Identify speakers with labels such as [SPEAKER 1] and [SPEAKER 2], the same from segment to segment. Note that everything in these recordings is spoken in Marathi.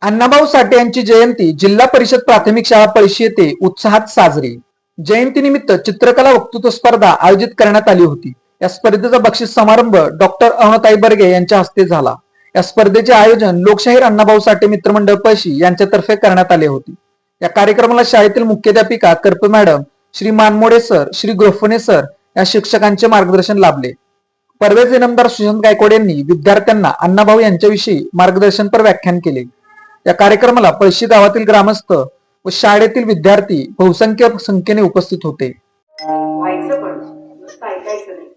[SPEAKER 1] अण्णाभाऊ साठे यांची जयंती जिल्हा परिषद प्राथमिक शाळा पळशी येथे उत्साहात साजरी. जयंतीनिमित्त चित्रकला वक्तृत्व स्पर्धा आयोजित करण्यात आली होती. या स्पर्धेचा बक्षीस समारंभ डॉक्टर अरुणाताई बर्गे यांच्या हस्ते झाला. या स्पर्धेचे आयोजन लोकशाहीर अण्णाभाऊ साठे मित्रमंडळ पळशी यांच्यातर्फे करण्यात आले होते. या कार्यक्रमाला शाळेतील मुख्याध्यापिका Karpe madam, Shri Manmode sir, Shri Grophane sir या शिक्षकांचे मार्गदर्शन लाभले. परवेज इनामदार सुशांत गायकवाड यांनी विद्यार्थ्यांना अण्णाभाऊ यांच्याविषयी मार्गदर्शनपर व्याख्यान केले. या कार्यक्रमाला पळशी गावातील ग्रामस्थ व शाळेतील विद्यार्थी बहुसंख्य संख्येने उपस्थित होते.
[SPEAKER 2] व्हायचं पण नुसतं ऐकायचं नाही.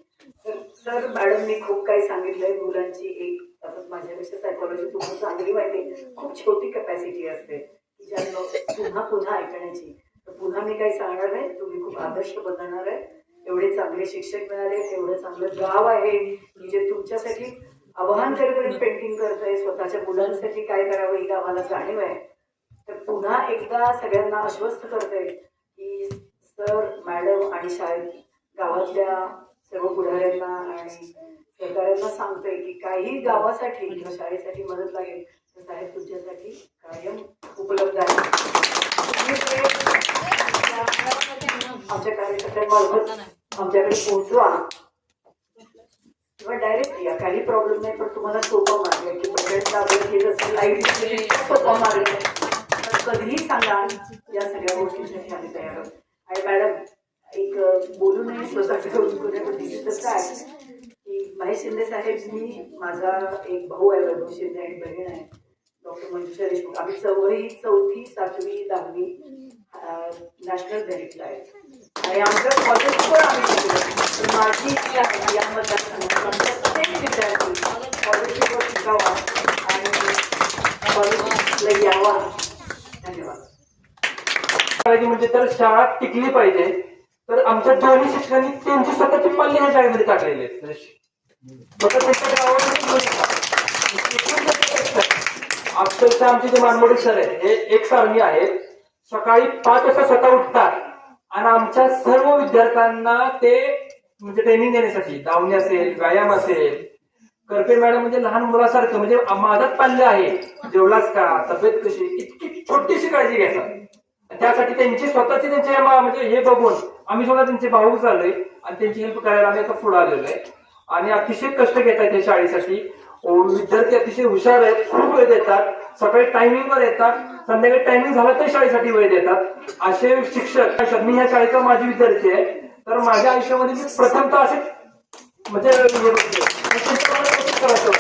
[SPEAKER 2] तर सर मॅडमनी खूप काही सांगितलंय. मुलांची एक आता माझ्यापेक्षा सायकोलॉजी तुम्हाला चांगली माहिती, खूप छोटी कॅपॅसिटी असते की ज्यांना पुन्हा पुन्हा ऐकण्याची. तर पुन्हा मी काही सांगणार नाही. तुम्ही खूप आदर्श बनणार आहे. एवढे चांगले शिक्षक मिळाले, एवढं चांगलं गाव आहे की जे तुमच्यासाठी आवाहन करत पेंटिंग करतंय. स्वतःच्या मुलांसाठी काय करावं ही गावाला जाणीव आहे. तर पुन्हा एकदा सगळ्यांना आश्वस्त करते की सर मॅडम आणि शाळेत गावातल्या सर्व पुढाऱ्यांना आणि सहकाऱ्यांना सांगतोय की काही गावासाठी किंवा शाळेसाठी मदत लागेल तर साहेब तुमच्यासाठी कायम उपलब्ध आहे. आमच्या कार्यकर्त्यांमार्फत आमच्याकडे पोहोचवा किंवा डायरेक्ट या, काही प्रॉब्लेम नाही. पण तुम्हाला सोपा मार्ग आहे की बजेट लाईट सोपा मार्ग आहे. कधीही सांगा, या सगळ्या गोष्टींसाठी आम्ही तयार आहोत. आणि मॅडम एक बोलू नये स्वतःच करून कसं आहे की महेश शिंदे साहेब, मी माझा एक भाऊ आहे वैभव शिंदे आणि बहीण आहे डॉक्टर मंजुषा देशमुख. आम्ही चौथी 7वी 10वी नॅशनल मेरिटला आहे आणि आमचं कॉलेज पण आम्ही शिकलो. माझी इच्छा आहे या मतदारसंघात प्रत्येक विद्यार्थी कॉलेजवर शिकावा आणि कॉलेजला यावा. धन्यवाद.
[SPEAKER 3] म्हणजे तर शाळा टिकली पाहिजे. तर आमच्या दोन्ही शिक्षकांनी त्यांची स्वतःची पाल्य ह्या शाळेमध्ये टाकलेले आहेत. अक्षरशः आमचे जे मानमोडे सर आहेत हे एक सारणी आहेत. सकाळी 5 वाजता स्वतः उठतात आणि आमच्या सर्व विद्यार्थ्यांना ते म्हणजे ट्रेनिंग देण्यासाठी धावणे असेल, व्यायाम असेल. करपे मॅडम म्हणजे लहान मुलासारखं, म्हणजे माझाच पाल्य आहे, जेवलाच का, तब्येत कशी, इतकी छोटीशी काळजी घेतात. त्यासाठी त्यांची स्वतःची त्यांचे म्हणजे हे बघून आम्ही सुद्धा त्यांचे भाऊक झालोय आणि त्यांची हेल्प करायला आम्ही आता पुढे आलेलो आहे. आणि अतिशय कष्ट घेत आहेत त्या शाळेसाठी. विद्यार्थी अतिशय हुशार आहेत, खूप वेळ देतात. सकाळी टायमिंगवर येतात, संध्याकाळी टायमिंग झालं तर शाळेसाठी वेळ देतात. असे शिक्षक, मी ह्या शाळेचा माझी विद्यार्थी आहे. तर माझ्या आयुष्यामध्ये मी प्रथमतः असे म्हणजे करायचं